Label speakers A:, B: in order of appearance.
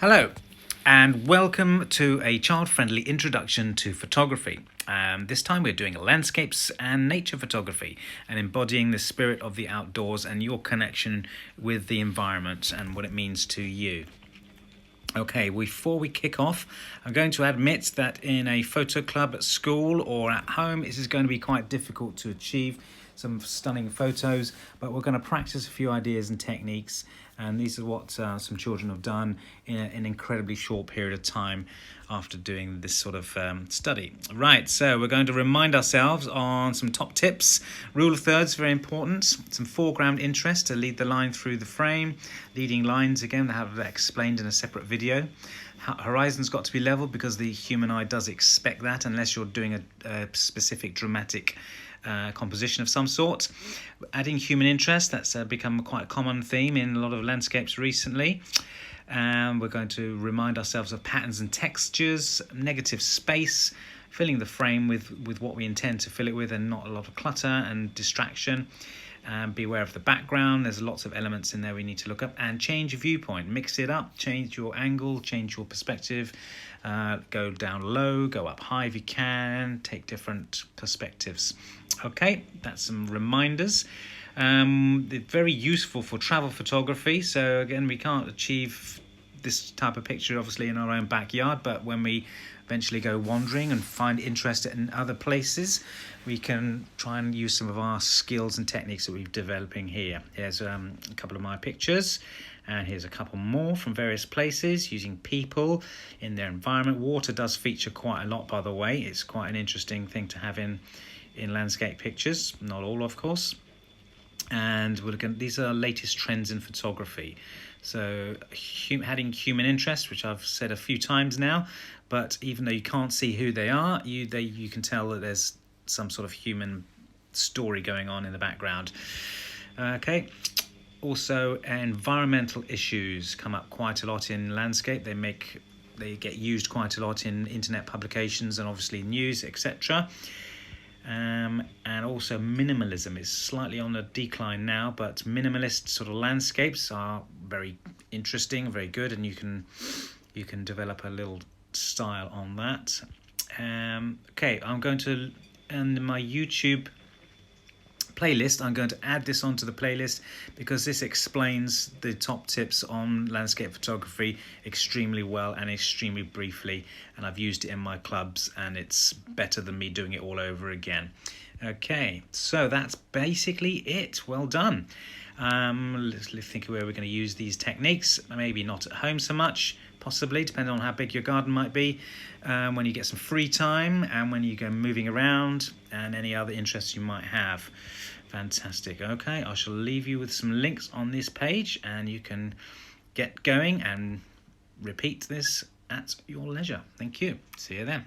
A: Hello, and welcome to a child-friendly introduction to photography. This time we're doing landscapes and nature photography and embodying the spirit of the outdoors and your connection with the environment and what it means to you. Okay, before we kick off, I'm going to admit that in a photo club at school or at home, this is going to be quite difficult to achieve some stunning photos, but we're going to practice a few ideas and techniques, and these are what some children have done in an incredibly short period of time after doing this sort of study. Right, so we're going to remind ourselves on some top tips. Rule of thirds, very important. Some foreground interest to lead the line through the frame. Leading lines, again, I have explained in a separate video. Horizon's got to be level because the human eye does expect that unless you're doing a specific dramatic composition of some sort. Adding human interest, that's become quite a common theme in a lot of landscapes recently. We're going to remind ourselves of patterns and textures, negative space, filling the frame with what we intend to fill it with and not a lot of clutter and distraction. Be aware of the background. There's lots of elements in there we need to look up, and change your viewpoint, mix it up, change your angle, change your perspective, go down low, go up high if you can, take different perspectives. Okay, that's some reminders. They're very useful for travel photography. So again, we can't achieve this type of picture obviously in our own backyard, but when we eventually go wandering and find interest in other places, we can try and use some of our skills and techniques that we're developing here. Here's a couple of my pictures, and here's a couple more from various places using people in their environment. Water does feature quite a lot, by the way. It's quite an interesting thing to have in landscape pictures, not all of course. And we're looking, these are latest trends in photography. So adding human interest, which I've said a few times now, but even though you can't see who they are, you can tell that there's some sort of human story going on in the background. Okay. Also, environmental issues come up quite a lot in landscape. They get used quite a lot in internet publications and obviously news, etc. And also minimalism is slightly on the decline now, but minimalist sort of landscapes are very interesting, very good, and you can develop a little style on that. Okay, I'm going to, in my YouTube playlist, I'm going to add this onto the playlist because this explains the top tips on landscape photography extremely well and extremely briefly, and I've used it in my clubs and it's better than me doing it all over again. Okay, so that's basically it. Well done. Let's think of where we're going to use these techniques. Maybe not at home so much, possibly, depending on how big your garden might be, when you get some free time and when you go moving around and any other interests you might have. Fantastic. Okay, I shall leave you with some links on this page and you can get going and repeat this at your leisure. Thank you. See you then.